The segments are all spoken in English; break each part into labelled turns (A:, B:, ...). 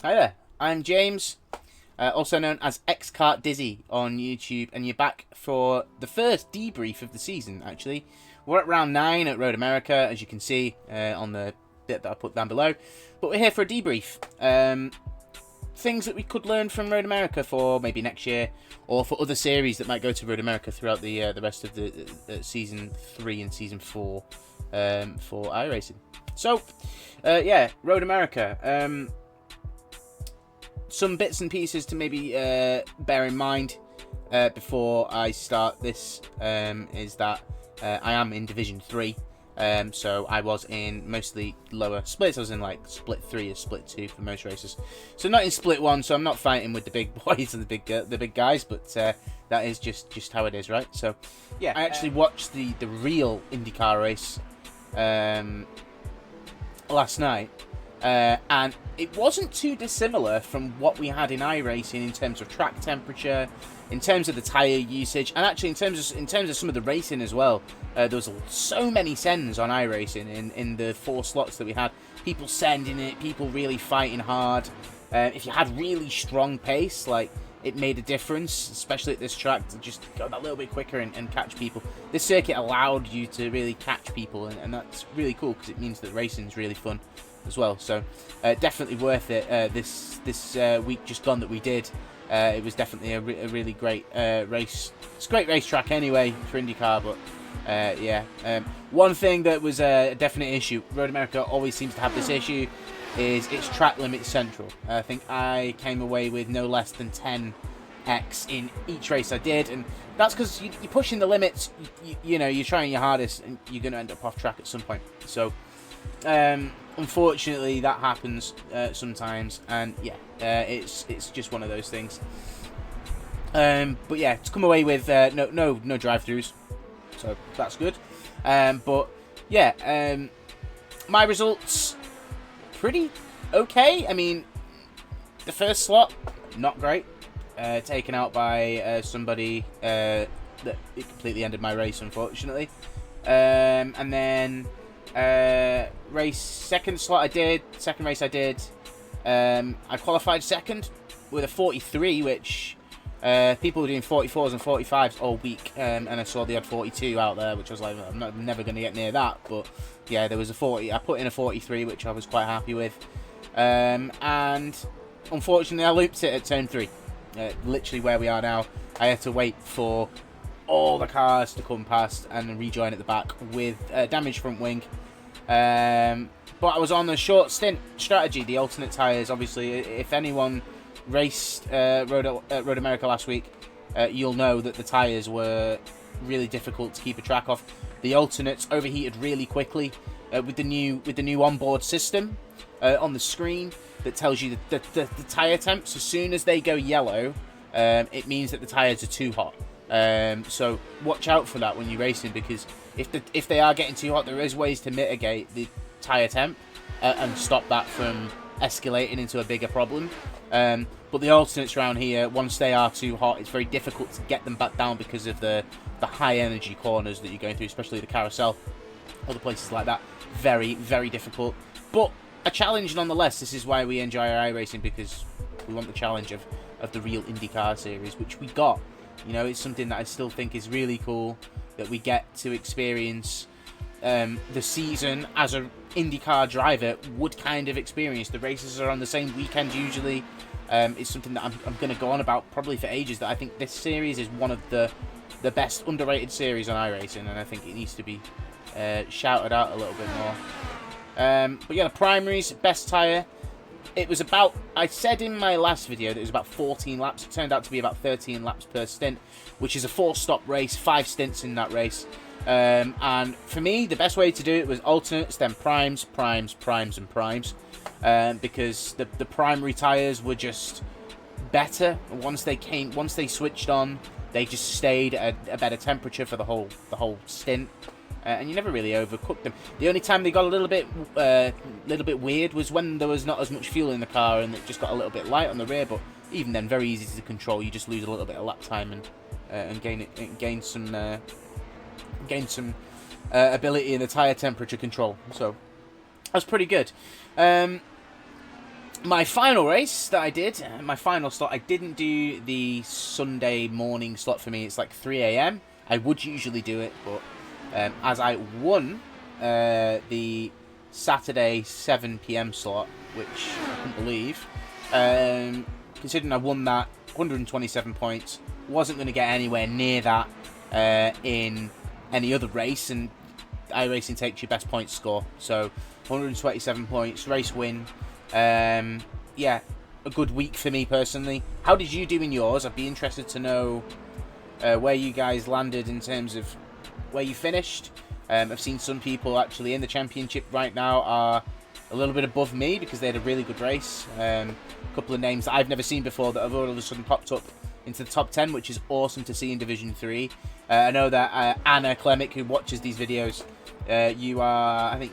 A: Hi there, I'm James, also known as X-Kart Dizzy on YouTube, and you're back for the first debrief of the season, actually. We're at round 9 at Road America, as you can see on the bit that I put down below, but we're here for a debrief. Things that we could learn from Road America for maybe next year, or for other series that might go to Road America throughout the rest of the Season 3 and Season 4 for iRacing. So, yeah, Road America. Some bits and pieces to maybe bear in mind before I start this is that I am in Division 3. So I was in mostly lower splits. I was in like split 3 or split 2 for most races. So not in split 1, so I'm not fighting with the big boys and the big guys, but that is just how it is, right? So yeah, I actually watched the real IndyCar race last night. And it wasn't too dissimilar from what we had in iRacing in terms of track temperature, in terms of the tyre usage, and actually in terms of some of the racing as well. There was so many sends on iRacing in the 4 slots that we had. People sending it, people really fighting hard. If you had really strong pace, like, it made a difference, especially at this track, to just go that little bit quicker and catch people. This circuit allowed you to really catch people, and that's really cool because it means that racing's really fun as well. So definitely worth it. This week just gone that we did, it was definitely a really great race. It's a great racetrack anyway for IndyCar, but yeah. One thing that was a definite issue, Road America always seems to have this issue, is its track limit central. I think I came away with no less than 10x in each race I did, and that's because you're pushing the limits. You know, you're trying your hardest, and you're going to end up off track at some point. So unfortunately, that happens sometimes, and yeah, it's just one of those things. But yeah, to come away with no drive-throughs, so that's good. But yeah, my results pretty okay. I mean, the first slot not great, taken out by somebody that it completely ended my race, unfortunately. And then second race I did, I qualified second with a 43, which people were doing 44s and 45s all week, and I saw the odd 42 out there, which I was like, I'm never going to get near that. But yeah, there was a 40. I put in a 43, which I was quite happy with, and unfortunately I looped it at turn 3, literally where we are now. I had to wait for all the cars to come past and rejoin at the back with damaged front wing. But I was on a short stint strategy, the alternate tyres. Obviously, if anyone raced Road America last week, you'll know that the tyres were really difficult to keep a track of. The alternates overheated really quickly with the new onboard system on the screen that tells you the tyre temps. As soon as they go yellow, it means that the tyres are too hot. So watch out for that when you're racing, because if they are getting too hot, there is ways to mitigate the tyre temp and stop that from escalating into a bigger problem. But the alternates around here, once they are too hot, it's very difficult to get them back down because of the high energy corners that you're going through, especially the carousel, other places like that. Very, very difficult, but a challenge nonetheless. This is why we enjoy our iRacing, because we want the challenge of the real IndyCar series, which we got. You know, it's something that I still think is really cool, that we get to experience the season as an IndyCar driver would kind of experience. The races are on the same weekend usually. It's something that I'm going to go on about probably for ages, that I think this series is one of the best underrated series on iRacing, and I think it needs to be shouted out a little bit more. But yeah, the primaries, best tyre. It was about, I said in my last video that it was about 14 laps. It turned out to be about 13 laps per stint, which is a 4-stop race, 5 stints in that race. And for me, the best way to do it was alternates, then primes, and primes. Because the primary tyres were just better. Once they switched on, they just stayed at a better temperature for the whole stint. And you never really overcooked them. The only time they got a little bit weird was when there was not as much fuel in the car and it just got a little bit light on the rear. But even then, very easy to control. You just lose a little bit of lap time and gain some ability in the tyre temperature control. So that's pretty good. My final race that I did, my final slot, I didn't do the Sunday morning slot for me. It's like 3 a.m. I would usually do it, but as I won the Saturday 7 p.m. slot, which I couldn't believe, considering I won that 127 points, wasn't going to get anywhere near that in any other race, and iRacing takes your best points score. So 127 points, race win. Yeah, a good week for me personally. How did you do in yours? I'd be interested to know where you guys landed in terms of where you finished. I've seen some people actually in the championship right now are a little bit above me because they had a really good race. A couple of names that I've never seen before that have all of a sudden popped up into the top 10, which is awesome to see in Division 3. I know that Anna Klemick, who watches these videos, you are, I think,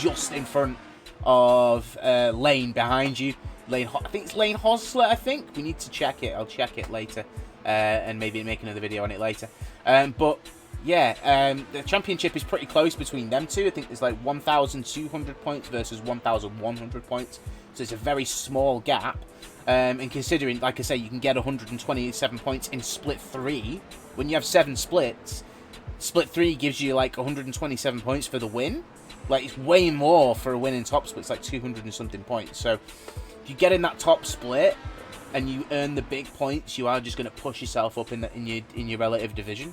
A: just in front of Lane behind you. I think it's Lane Hosler, I think. We need to check it. I'll check it later and maybe make another video on it later. But yeah, the championship is pretty close between them two. I think there's like 1,200 points versus 1,100 points. So it's a very small gap. And considering, like I say, you can get 127 points in split 3. When you have 7 splits, split 3 gives you like 127 points for the win. Like, it's way more for a win in top split. It's like 200 and something points. So if you get in that top split and you earn the big points, you are just going to push yourself up in your relative division,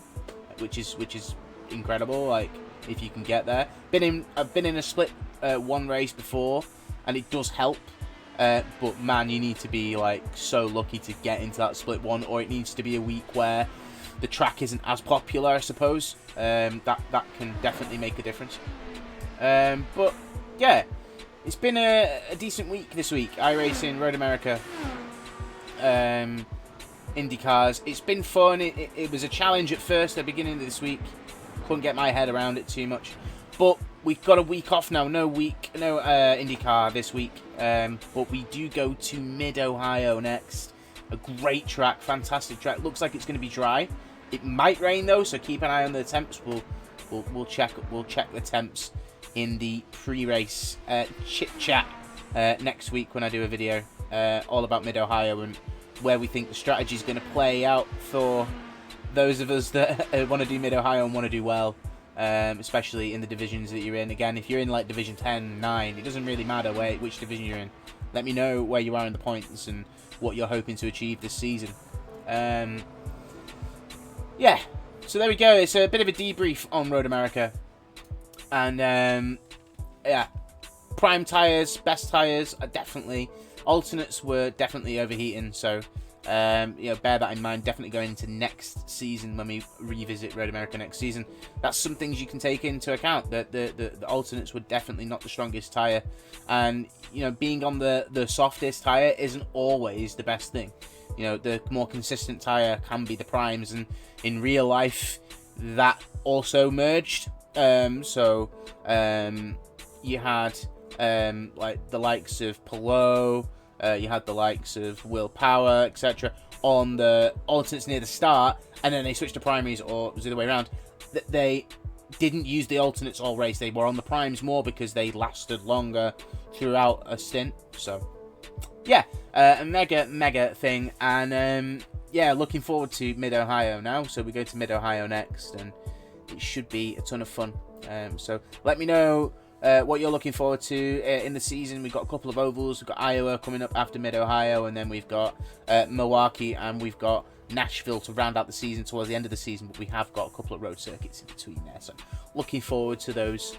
A: which is incredible. Like, if you can get there. I've been in a split 1 race before, and it does help. But man, you need to be like so lucky to get into that split 1, or it needs to be a week where the track isn't as popular, I suppose. That can definitely make a difference. But yeah, it's been a decent week this week. iRacing, Road America, IndyCars. It's been fun. It was a challenge at first, at the beginning of this week. Couldn't get my head around it too much. But we've got a week off now. No IndyCar this week. But we do go to Mid-Ohio next. A great track, fantastic track. Looks like it's going to be dry. It might rain though, so keep an eye on the temps. We'll check the temps in the pre-race chit chat next week when I do a video all about Mid-Ohio and where we think the strategy is going to play out for those of us that want to do Mid-Ohio and want to do well, especially in the divisions that you're in. Again, if you're in like Division 10, 9, it doesn't really matter which division you're in. Let me know where you are in the points and what you're hoping to achieve this season. Yeah, so there we go. It's a bit of a debrief on Road America. And yeah, prime tyres, best tyres are definitely, alternates were definitely overheating, so bear that in mind. Definitely going into next season when we revisit Road America next season. That's some things you can take into account, that the alternates were definitely not the strongest tyre, and being on the softest tyre isn't always the best thing. The more consistent tyre can be the primes, and in real life that also merged. You had like the likes of Pelot, you had the likes of Will Power, etc. on the alternates near the start, and then they switched to primaries, or it was the other way around. They didn't use the alternates all race. They were on the primes more because they lasted longer throughout a stint. So yeah, a mega thing, and yeah, looking forward to Mid-Ohio now. So we go to Mid-Ohio next, and it should be a ton of fun. So let me know what you're looking forward to in the season. We've got a couple of ovals. We've got Iowa coming up after Mid-Ohio, and then we've got Milwaukee, and we've got Nashville to round out the season towards the end of the season. But we have got a couple of road circuits in between there. So looking forward to those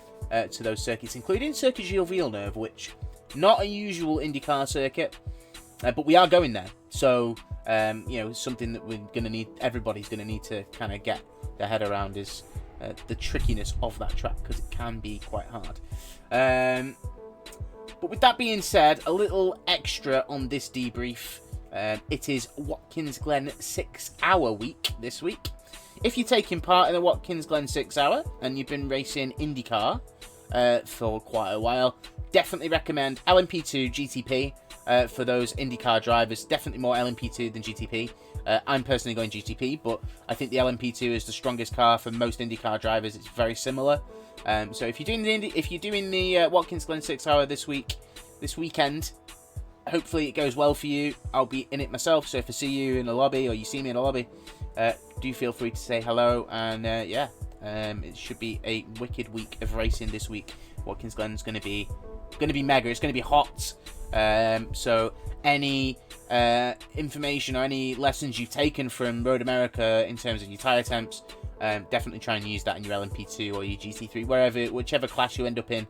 A: circuits, including Circuit Gilles Villeneuve, which not a usual IndyCar circuit, but we are going there. So something that we're gonna need. Everybody's gonna need to kind of get their head around is the trickiness of that track, because it can be quite hard. But with that being said, a little extra on this debrief. It is Watkins Glen 6-hour week this week. If you're taking part in the Watkins Glen 6-hour and you've been racing IndyCar for quite a while, definitely recommend LMP2 GTP for those IndyCar drivers. Definitely more LMP2 than GTP. I'm personally going GTP, but I think the LMP2 is the strongest car for most IndyCar drivers. It's very similar. So if you're doing the Watkins Glen 6-hour this weekend, hopefully it goes well for you. I'll be in it myself, so if I see you in the lobby or you see me in the lobby, do feel free to say hello. And yeah, it should be a wicked week of racing this week. Watkins Glen's going to be mega. It's going to be hot. So any information or any lessons you've taken from Road America in terms of your tyre temps, definitely try and use that in your LMP2 or your GT3, whichever class you end up in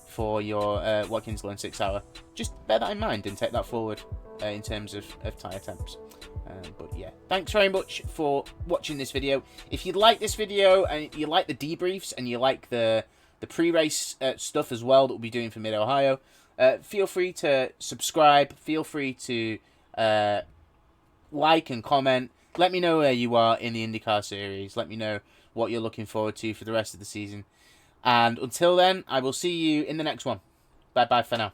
A: for your Watkins Glen 6 hour. Just bear that in mind and take that forward in terms of tyre temps. But yeah, thanks very much for watching this video. If you like this video and you like the debriefs and you like the pre-race stuff as well that we'll be doing for Mid-Ohio, feel free to subscribe. Feel free to like and comment. Let me know where you are in the IndyCar series. Let me know what you're looking forward to for the rest of the season. And until then, I will see you in the next one. Bye-bye for now.